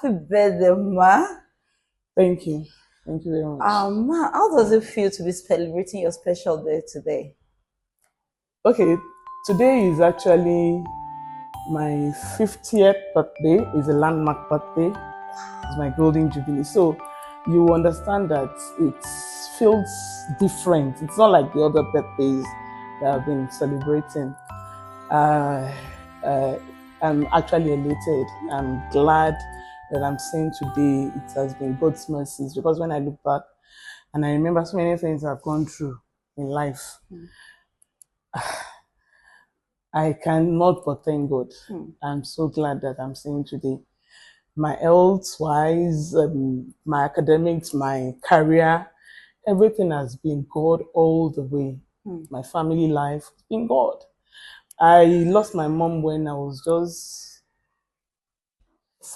Happy birthday, Ma. Thank you. Thank you very much. Ma, how does it feel to be celebrating your special day today? Okay, today is actually my 50th birthday. It's a landmark birthday. It's my golden jubilee. So you understand that it feels different. It's not like the other birthdays that I've been celebrating. I'm actually elated. I'm glad that I'm saying today it has been God's mercies, because when I look back and I remember so many things I've gone through in life, I cannot but thank God. I'm so glad that I'm saying today. My health-wise, my academics, my career, everything has been God all the way. My family life has been God. I lost my mom when I was just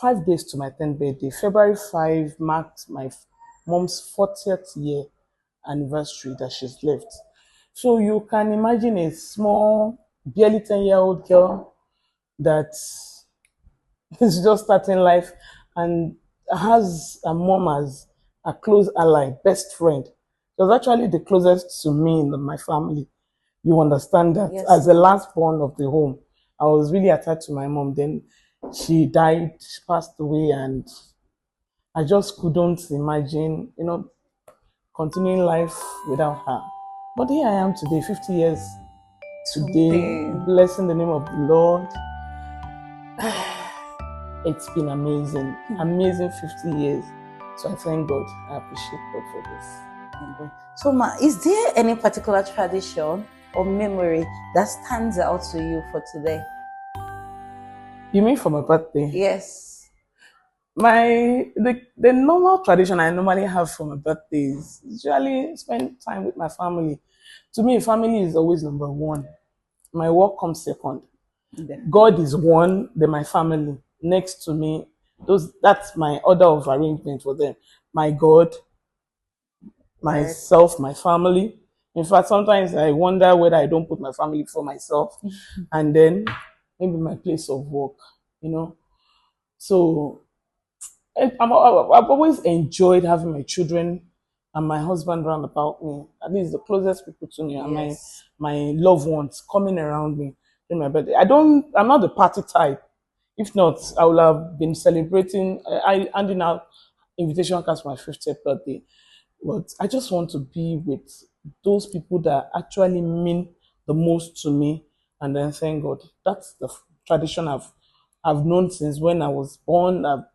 5 days to my 10th birthday. February 5 marked my mom's 40th year anniversary that she's left. So you can imagine a small, barely 10-year-old girl that is just starting life and has a mom as a close ally, best friend. She was actually the closest to me in my family. You understand that? Yes. As the last born of the home, I was really attached to my mom. Then she died, she passed away, and I just couldn't imagine, continuing life without her. But here I am today, 50 years today, blessing the name of the Lord. It's been amazing, amazing 50 years. So I thank God. I appreciate God for this. So, Ma, is there any particular tradition or memory that stands out to you for today? You mean for my birthday? Yes. The normal tradition I normally have for my birthday is usually spend time with my family. To me, family is always number one. My work comes second. God is one, then my family. Next to me, that's my order of arrangement for them. My God, myself, my family. In fact, sometimes I wonder whether I don't put my family before myself. And then maybe my place of work, So I've always enjoyed having my children and my husband round about me. At least the closest people to me and my loved ones coming around me during my birthday. I'm not the party type. If not, I would have been celebrating, handing out invitation cards for my 50th birthday. But I just want to be with those people that actually mean the most to me, and then thank God. That's the tradition I've known since when I was born. I've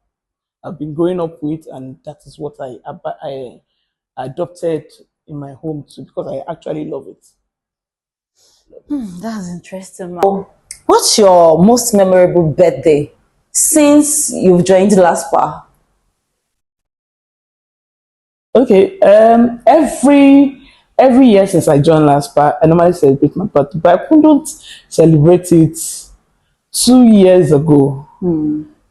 been growing up with, and that is what I adopted in my home too, because I actually love it. That's interesting, Ma. What's your most memorable birthday since you've joined LASPPPA? Okay, every year since I joined LASPPPA, I normally celebrate my birthday, but I couldn't celebrate it 2 years ago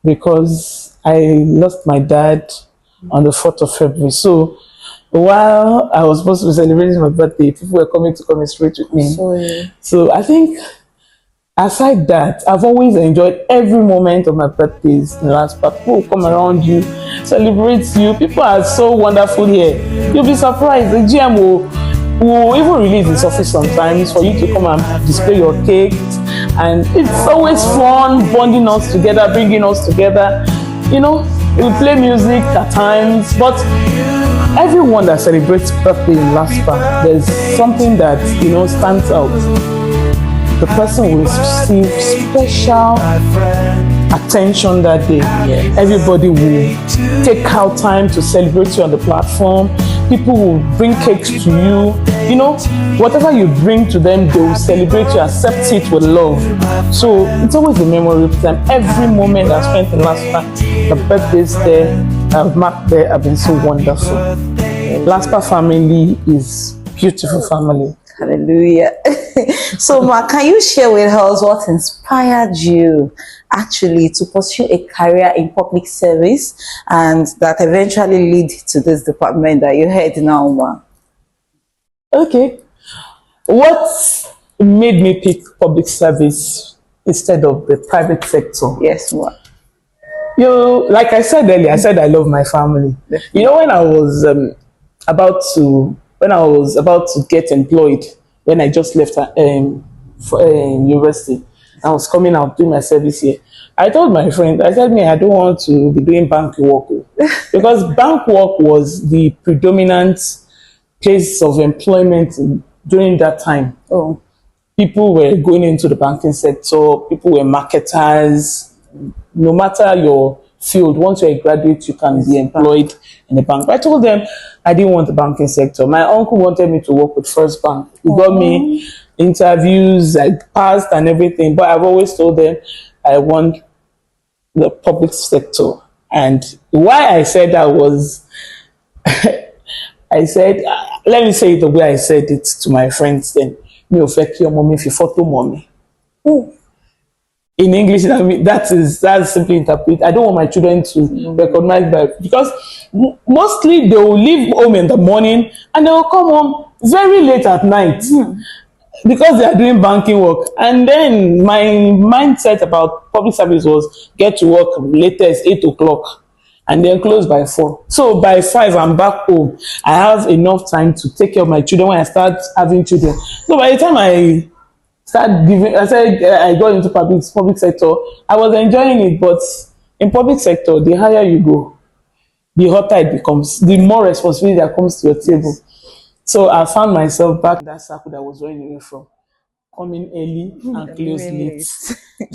because I lost my dad on the 4th of February. So while I was supposed to be celebrating my birthday, people were coming to commiserate with me. So I think aside that, I've always enjoyed every moment of my birthdays in LASPPPA. People will come around you, celebrate you. People are so wonderful here. You'll be surprised. The GM will even release his office sometimes for you to come and display your cake. And it's always fun bonding us together, bringing us together. We play music at times, but everyone that celebrates birthday in LASPPPA, there's something that, stands out. The person will receive special attention that day. Everybody will take out time to celebrate you on the platform. People will bring cakes to you. Whatever you bring to them, they will celebrate you, accept it with love. So it's always a memorable time. Every moment I spent in LASPPPA, the birthdays there, I've marked there, have been so wonderful. LASPPPA family is beautiful family. Hallelujah. So, Ma, can you share with us what inspired you actually to pursue a career in public service and that eventually lead to this department that you head now, Ma? Okay. What made me pick public service instead of the private sector? Yes, Ma. Like I said earlier, I said I love my family. You know, when I was about to get employed, when I just left for, university, I was coming out doing my service here. I told my friend, I said, me, I don't want to be doing bank work oh." because bank work was the predominant place of employment during that time. Oh, People were going into the banking sector, people were marketers. No matter your field, once you're a graduate, you can be employed in a bank. I told them I didn't want the banking sector. My uncle wanted me to work with First Bank. He got me interviews, I passed and everything, but I've always told them I want the public sector. And why I said that was, I said, let me say it the way I said it to my friends then. Me affect your mommy if you photo mommy. In English, I mean, that's simply interpret. I don't want my children to recognize that because mostly they will leave home in the morning and they will come home very late at night because they are doing banking work. And then my mindset about public service was get to work latest 8 o'clock and then close by 4. So by 5, I'm back home. I have enough time to take care of my children when I start having children. So by the time I said I got into public sector, I was enjoying it, but in public sector, the higher you go, the hotter it becomes, the more responsibility that comes to your table. So I found myself back in that circle that I was running away from, coming early and close late.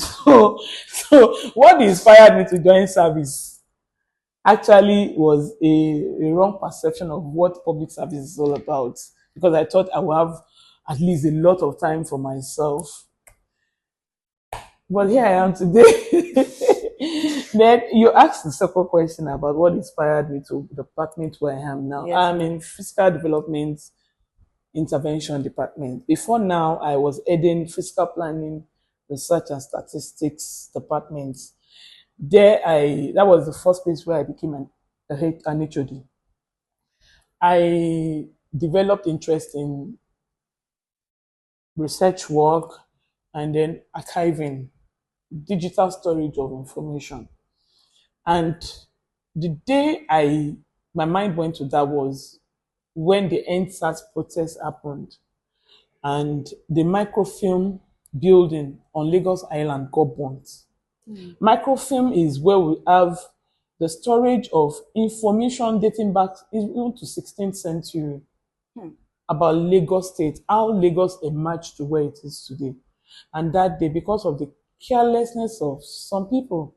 So what inspired me to join service actually was a wrong perception of what public service is all about, because I thought I would have at least a lot of time for myself. But here I am today. Then you asked the second question about what inspired me to the department where I am now. Yes. I'm in fiscal development intervention department. Before now, I was heading fiscal planning, research and statistics department. That was the first place where I became an HOD. I developed interest in research work and then archiving, digital storage of information. And the day my mind went to that was when the EndSARS protest happened and the microfilm building on Lagos Island got burnt. Microfilm is where we have the storage of information dating back even to 16th century about Lagos State, how Lagos emerged to where it is today. And that day, because of the carelessness of some people,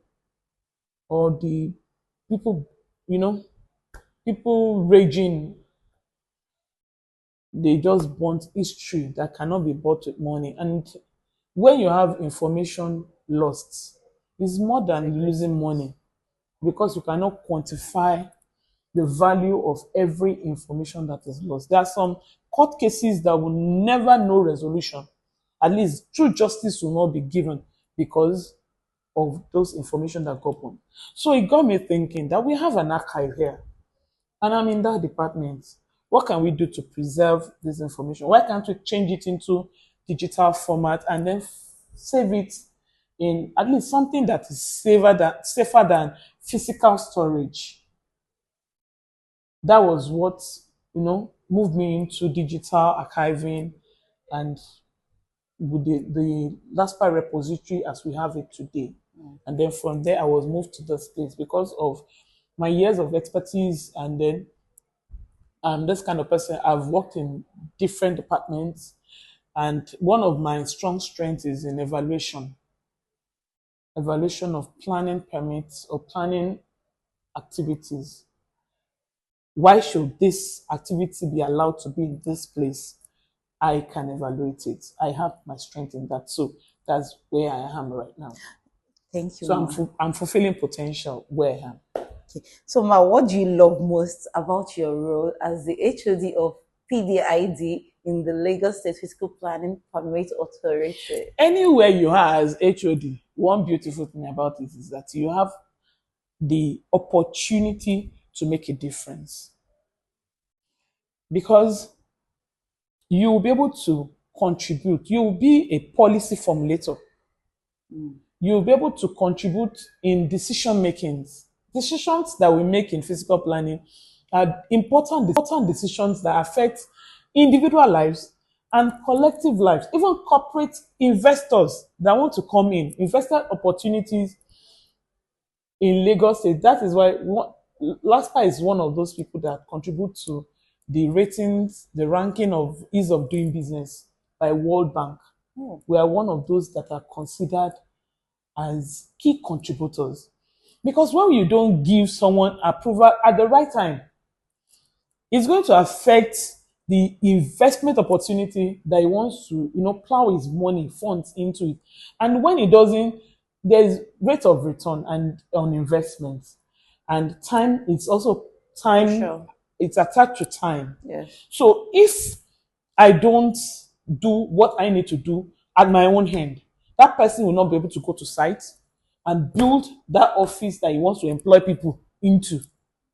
or the people, people raging, they just burnt history that cannot be bought with money. And when you have information lost, it's more than losing money, because you cannot quantify the value of every information that is lost. There are some court cases that will never know resolution. At least true justice will not be given because of those information that got burned. So it got me thinking that we have an archive here, and I'm in that department. What can we do to preserve this information? Why can't we change it into digital format and then save it in at least something that is safer than physical storage? That was what moved me into digital archiving and with the LASPPPA repository as we have it today. And then from there, I was moved to this place because of my years of expertise. And then I'm this kind of person. I've worked in different departments. And one of my strong strengths is in evaluation of planning permits or planning activities. Why should this activity be allowed to be in this place? I can evaluate it. I have my strength in that. So that's where I am right now. thank you. So I'm fulfilling potential where I am. Okay. So, Ma, what do you love most about your role as the HOD of PDID in the Lagos State Fiscal Planning Permit Authority? Anywhere you are as HOD, one beautiful thing about it is that you have the opportunity to make a difference, because you will be able to contribute. You will be a policy formulator. you'll be able to contribute in decision makings. Decisions that we make in physical planning are important decisions that affect individual lives and collective lives, even corporate investors that want to come in, investor opportunities in Lagos State. That is why LASPPPA is one of those people that contribute to the ratings, the ranking of ease of doing business by World Bank. We are one of those that are considered as key contributors. Because when you don't give someone approval at the right time, it's going to affect the investment opportunity that he wants to, plow his money, funds into it. And when it doesn't, there's rate of return and on investment. And time, it's also time, Sure. it's attached to time. Yes. So if I don't do what I need to do at my own hand, that person will not be able to go to site and build that office that he wants to employ people into.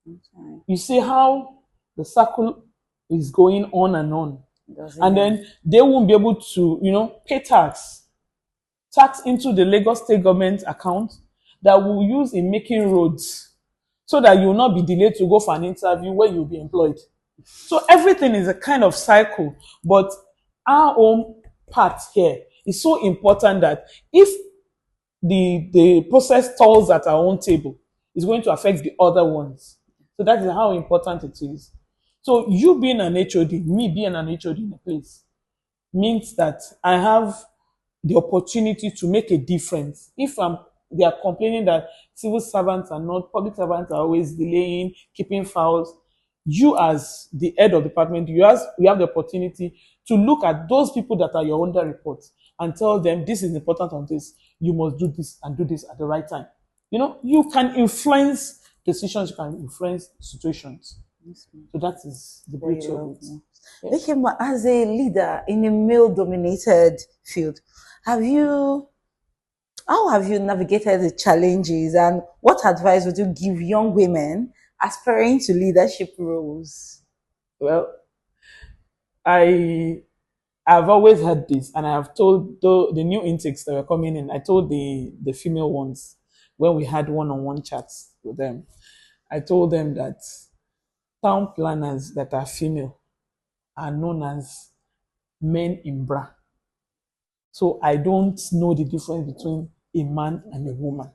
Okay. You see how the circle is going on and on. Doesn't And then they won't be able to, pay tax into the Lagos State government account that we'll use in making roads so that you will not be delayed to go for an interview where you'll be employed. So everything is a kind of cycle, but our own part here is so important that if the process stalls at our own table, it's going to affect the other ones. So that is how important it is. So you being an HOD, me being an HOD in a place, means that I have the opportunity to make a difference. If they are complaining that civil servants are not, public servants are always delaying, keeping files, you as the head of department, you have the opportunity to look at those people that are your under reports and tell them this is important on this. You must do this and do this at the right time. You can influence decisions, you can influence situations. So that is the beauty of it. Yes. Okay, as a leader in a male-dominated field, how have you navigated the challenges, and what advice would you give young women aspiring to leadership roles? Well, I've always had this, and I have told the new intakes that were coming in, I told the female ones when we had one-on-one chats with them, I told them that town planners that are female are known as men in bra. So I don't know the difference between a man and a woman.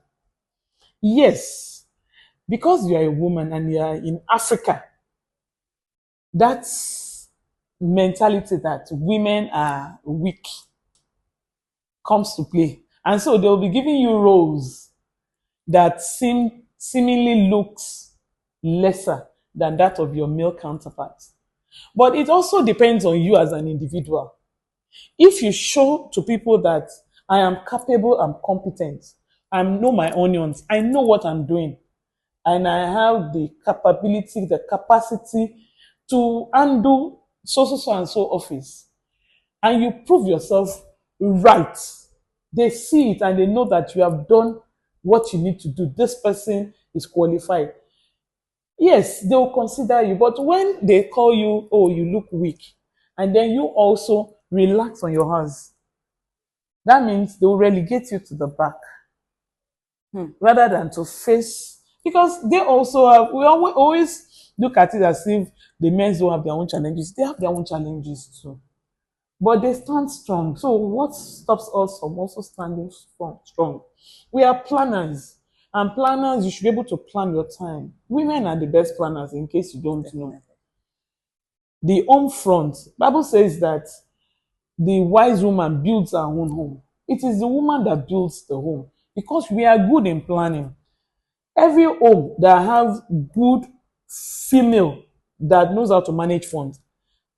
Yes, because you are a woman and you are in Africa, that's mentality that women are weak comes to play. And so they'll be giving you roles that seemingly looks lesser than that of your male counterparts. But it also depends on you as an individual. If you show to people that I am capable, I'm competent, I know my onions, I know what I'm doing, and I have the capability, the capacity to handle so and so office, and you prove yourself right, they see it and they know that you have done what you need to do. This person is qualified. Yes, they will consider you. But when they call you, oh, you look weak, and then you also relax on your hands, that means they will relegate you to the back rather than to face. Because they also have, we always look at it as if the men don't have their own challenges. They have their own challenges too. But they stand strong. So what stops us from also standing strong? We are planners. And planners, you should be able to plan your time. Women are the best planners, in case you don't know. The home front, Bible says that the wise woman builds her own home. It is the woman that builds the home, because we are good in planning. Every home that have good female that knows how to manage funds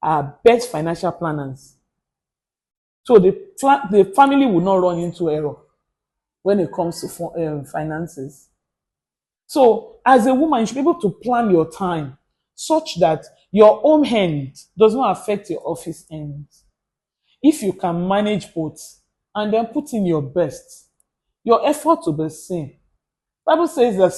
are best financial planners. So the family will not run into error when it comes to finances. So as a woman, you should be able to plan your time such that your home end does not affect your office end. If you can manage both and then put in your best, your effort will be seen. Bible says that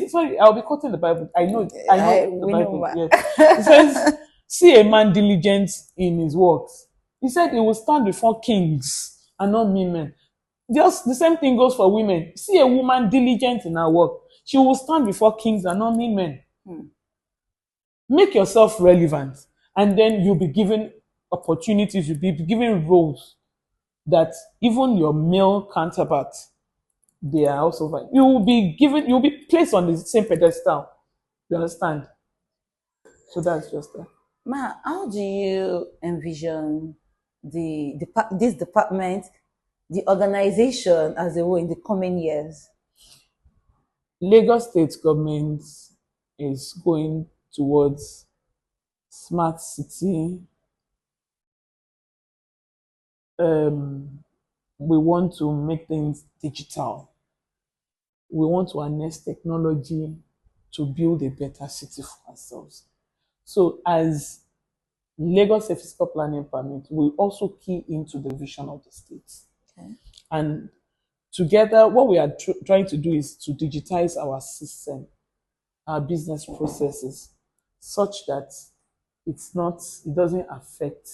sorry, I'll be quoting the Bible. I know the Bible. Yes. It says, see a man diligent in his works. He said he will stand before kings and not mere men. Just the same thing goes for women. See a woman diligent in her work, she will stand before kings and not mean men. Make yourself relevant, and then you'll be given opportunities, you'll be given roles that even your male counterparts, they are also fine. You will be given, you'll be placed on the same pedestal. You understand? So that's just that. Ma, how do you envision this department, the organization as a whole in the coming years? Lagos state government is going towards smart city. We want to make things digital. We want to harness technology to build a better city for ourselves. So as Lagos State Fiscal Planning Permit, we also key into the vision of the state. Okay. And together, what we are trying to do is to digitize our system, our business processes, such that it doesn't affect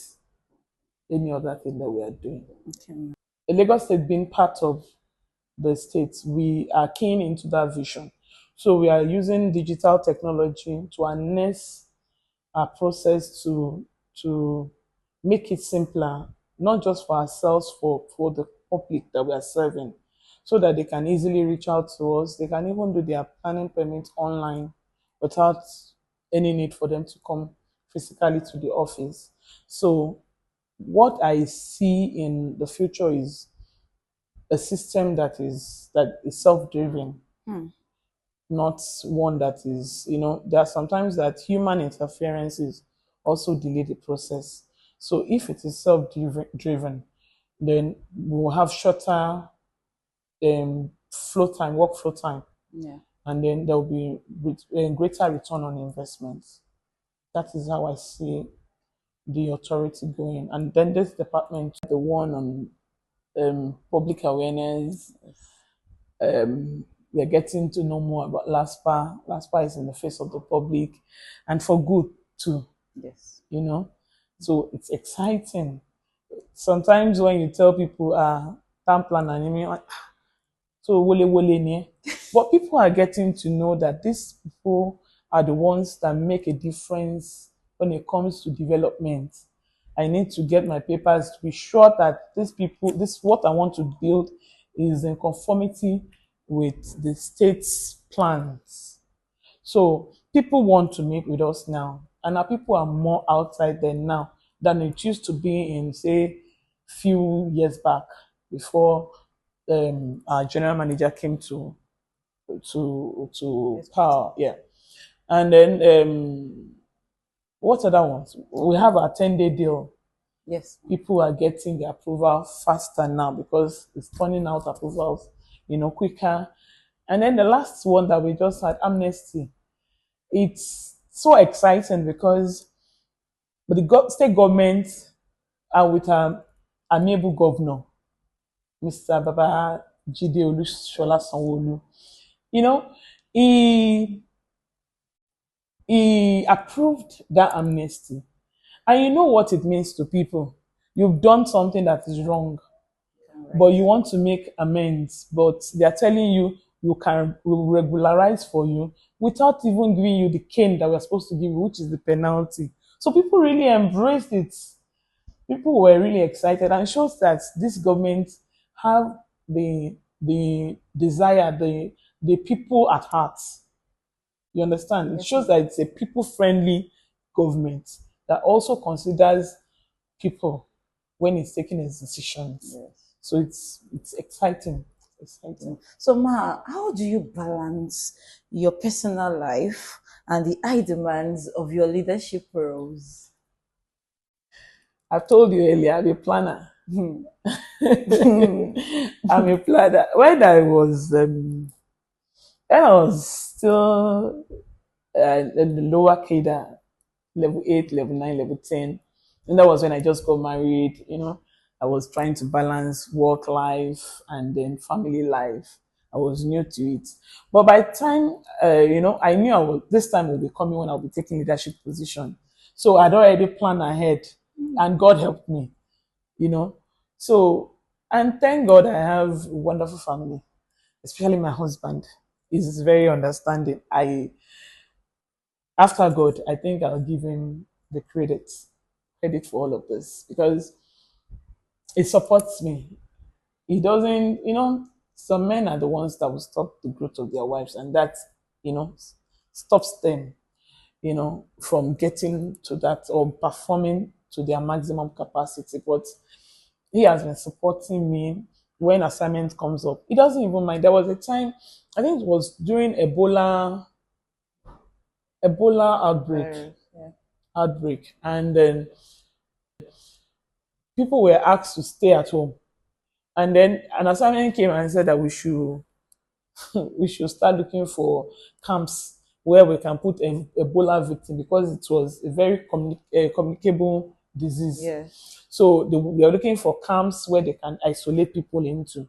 any other thing that we are doing. Okay. Lagos State being part of the state, we are keen into that vision. So we are using digital technology to harness our process to make it simpler, not just for ourselves, for the public that we are serving, so that they can easily reach out to us. They can even do their planning permit online without any need for them to come physically to the office. So what I see in the future is a system that is self-driven, not one that is, there are sometimes that human interferences also delay the process. So if it is self-driven, then we'll have shorter work flow time, Yeah. and then there will be greater return on investment. That is how I see the authority going. And then this department, the one on public awareness. We're getting to know more about LASPPPA. LASPPPA is in the face of the public, and for good too. Yes. So it's exciting. Sometimes when you tell people, town plan and like, so wole ni. But people are getting to know that these people are the ones that make a difference when it comes to development. I need to get my papers to be sure that what I want to build is in conformity with the state's plans. So people want to meet with us now, and our people are more outside there now than it used to be in, say, few years back before our general manager came to power. Yeah, and then what other ones? We have our 10-day deal. Yes. People are getting the approval faster now because it's turning out approvals, quicker. And then the last one that we just had, amnesty. It's so exciting because the state government are with an amiable governor, Mr. Baba Jide Olushola Sanwo-Olu. He approved that amnesty. And you know what it means to people. You've done something that is wrong, but you want to make amends, but they're telling you will regularize for you without even giving you the cane that we're supposed to give you, which is the penalty. So people really embraced it. People were really excited, and it shows that this government have the desire, the people at heart. You understand? It shows that it's a people-friendly government that also considers people when it's taking its decisions. Yes. So it's exciting. Exciting. So Ma, how do you balance your personal life and the high demands of your leadership roles? I've told you earlier, I'm a planner. I'm a planner. When I was still in the lower cadre, level 8, level 9, level 10. And that was when I just got married, I was trying to balance work life and then family life. I was new to it. But by the time, I knew this time will be coming when I'll be taking leadership position. So I'd already planned ahead, and God helped me, So And thank God I have a wonderful family, especially my husband. He's very understanding. After God, I think I'll give him the credit for all of this because it supports me. He doesn't, some men are the ones that will stop the growth of their wives, and that, stops them, from getting to that or performing to their maximum capacity. But he has been supporting me when assignment comes up. He doesn't even mind. There was a time, I think it was during Ebola Yeah. outbreak, and then people were asked to stay at home. And then an assignment came and said that we should we should start looking for camps where we can put an Ebola victim because it was a very communicable disease. Yeah. So they are looking for camps where they can isolate people into.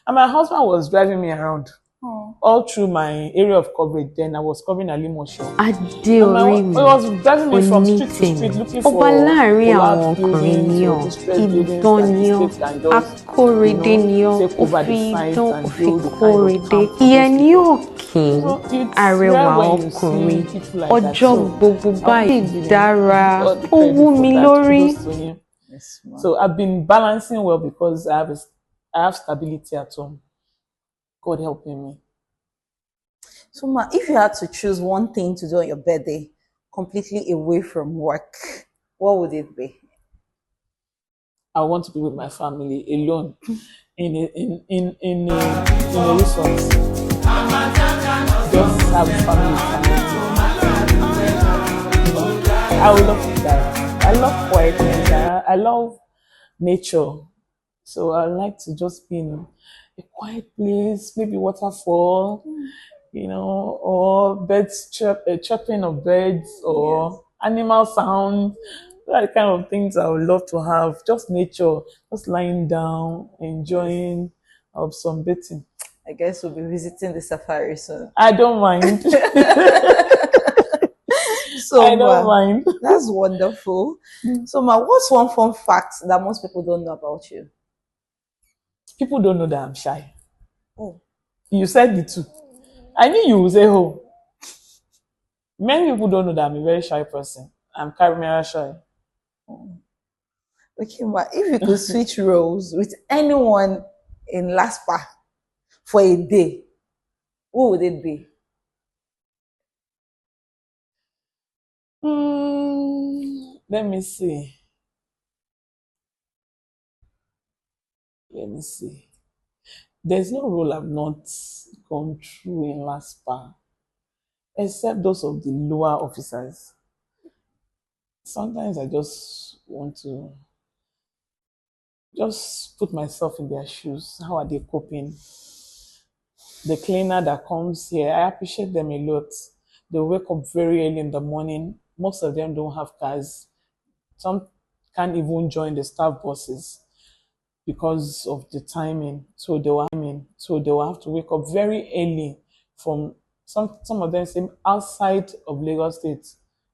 And my husband was driving me around Oh. all through my area of coverage. Then I was covering Alimosho. Adé And orí it mi, was driving me from street to street onítèmi, looking ọba for láàrin àwọn collapsed ọkùnrin buildings ni or ọ́, distressed buildings idán that ni the ọ́, state can just, akóredé ni ọ́, take ó over fi the site idán and ó fi build the kind of kóredé. camp for Ìyẹn those ní people. òkín So it's rare arẹwà when you ọkùnrin, see people like that. ọjọ́ So gbogbo I want báyìí to give him dára, all the ó credit wú for mi that. lórí. Kudos to him. Yes, ma'am. So I've been balancing well because I have stability at home. God helping me. So, ma, if you had to choose one thing to do on your birthday, completely away from work, what would it be? I want to be with my family alone in a resort. Just have family time. I would love that. I love quietness. I love nature. So I like to just be in a quiet place, maybe waterfall, or chirping of birds or animal sound. That kind of things I would love to have. Just nature, just lying down, enjoying sunbathing. I guess we'll be visiting the safari soon. I don't mind. So, I don't ma, mind. that's wonderful. So, ma, what's one fun fact that most people don't know about you? People don't know that I'm shy. Oh, You said it too. I knew you would say, oh. Many people don't know that I'm a very shy person. I'm camera shy. okay, ma. If you could switch roles with anyone in LASPA for a day, who would it be? Let me see. Let me see. There's no role I've not gone through in LASPA, except those of the lower officers. Sometimes I just want to just put myself in their shoes. How are they coping? The cleaner that comes here, I appreciate them a lot. They wake up very early in the morning. Most of them don't have cars. Some can't even join the staff buses because of the timing. So they will have to wake up very early from some of them say outside of Lagos State,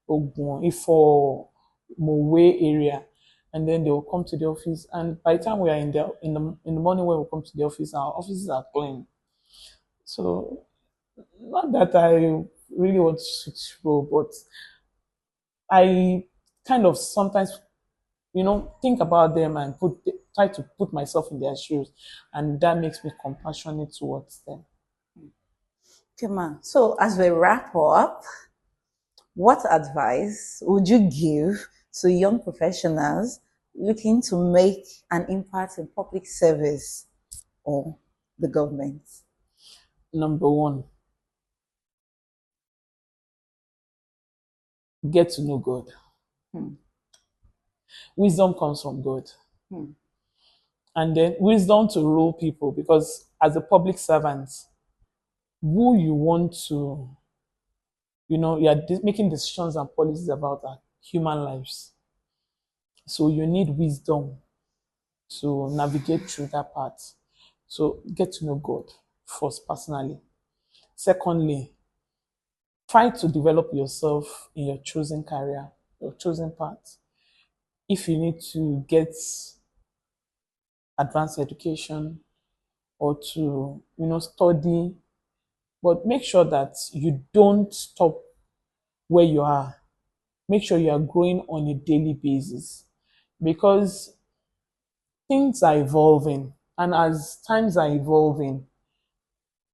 Ogun, Ifo, Mowe area. And then they will come to the office. And by the time we are in the morning when we come to the office, our offices are clean. So not that I really want to switch role, but I kind of sometimes, think about them and try to put myself in their shoes, and that makes me compassionate towards them. Okay, ma. So, as we wrap up, what advice would you give to young professionals looking to make an impact in public service or the government? Number one, get to know God. Wisdom comes from God. And then wisdom to rule people, because as a public servant, who you want to, you are making decisions and policies about human lives. So you need wisdom to navigate through that part. So get to know God first, personally. Secondly, try to develop yourself in your chosen career, your chosen path. If you need to get advanced education or to, study, but make sure that you don't stop where you are. Make sure you are growing on a daily basis because things are evolving. And as times are evolving,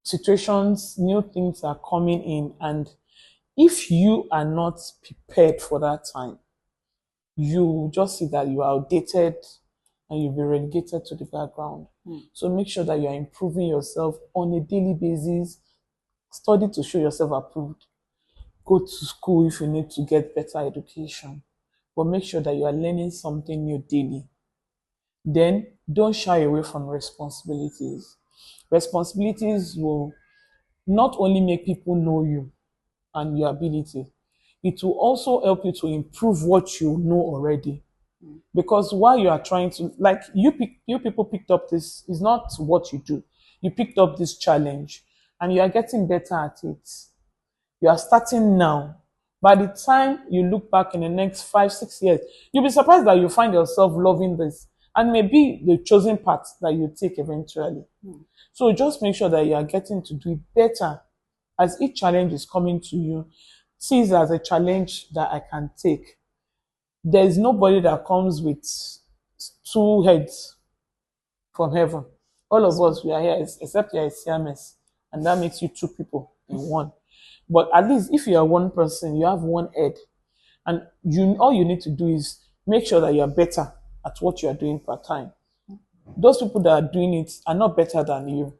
situations, new things are coming in. And if you are not prepared for that time, you just see that you are outdated and you'll be relegated to the background. So make sure that you are improving yourself on a daily basis. Study to show yourself approved. Go to school if you need to get better education. But make sure that you are learning something new daily. Then don't shy away from responsibilities. Responsibilities will not only make people know you and your ability, it will also help you to improve what you know already. Because while you are trying to, like you people picked up this, is not what you do. You picked up this challenge and you are getting better at it. You are starting now. By the time you look back in the next 5, 6 years, you'll be surprised that you find yourself loving this and maybe the chosen path that you take eventually. So just make sure that you are getting to do it better as each challenge is coming to you. See it as a challenge that I can take. There is nobody that comes with two heads from heaven. All of us, we are here, except you are a CMS, and that makes you two people in one. But at least if you are one person, you have one head, and all you need to do is make sure that you are better at what you are doing part time. Those people that are doing it are not better than you.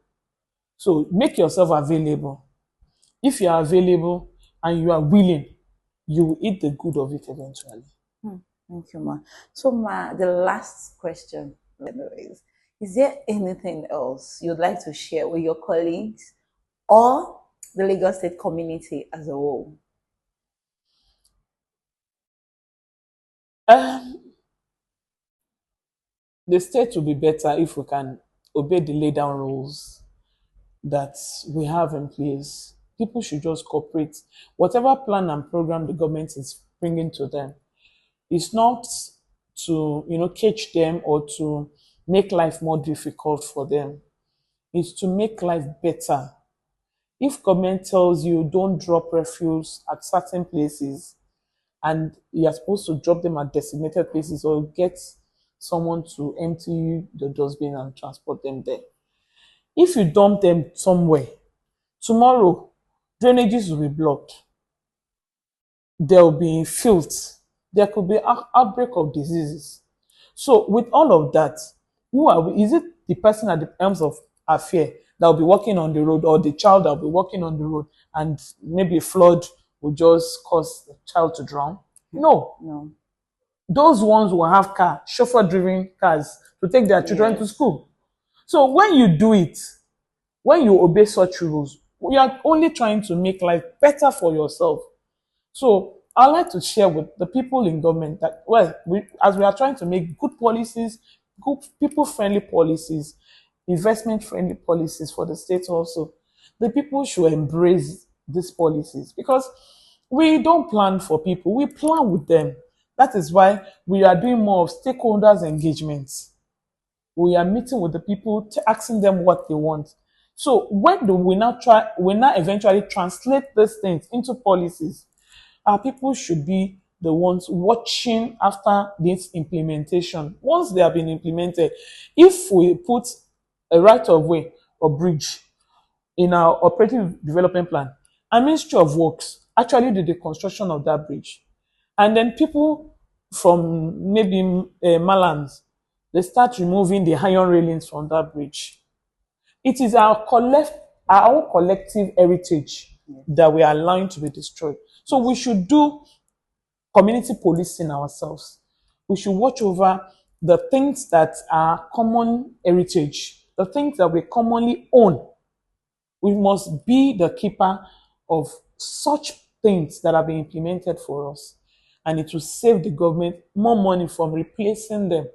So make yourself available. If you are available and you are willing, you will eat the good of it eventually. Thank you, Ma. So, Ma, the last question is there anything else you'd like to share with your colleagues or the Lagos State community as a whole? The state will be better if we can obey the laid down rules that we have in place. People should just cooperate. Whatever plan and program the government is bringing to them, it's not to, cage them or to make life more difficult for them. It's to make life better. If government tells you don't drop refuse at certain places and you're supposed to drop them at designated places or get someone to empty the dustbin and transport them there. If you dump them somewhere, tomorrow drainages will be blocked. There will be filth. There could be outbreak of diseases. So with all of that, who are we? Is it the person at the helms of affair that will be walking on the road or the child that will be walking on the road and maybe a flood will just cause the child to drown? No. Those ones will have chauffeur-driven cars to take their children to school. So when you do it, when you obey such rules, you are only trying to make life better for yourself. So I'd like to share with the people in government that, as we are trying to make good policies, good people-friendly policies, investment-friendly policies for the state also, the people should embrace these policies because we don't plan for people, we plan with them. That is why we are doing more of stakeholders engagements. We are meeting with the people, asking them what they want. So when do we now eventually translate these things into policies? Our people should be the ones watching after this implementation. Once they have been implemented, if we put a right of way or bridge in our operating development plan, our Ministry of Works actually did the construction of that bridge. And then people from maybe Malams, they start removing the iron railings from that bridge. It is our own collective heritage that we are allowing to be destroyed. So we should do community policing ourselves. We should watch over the things that are common heritage, the things that we commonly own. We must be the keeper of such things that have been implemented for us. And it will save the government more money from replacing them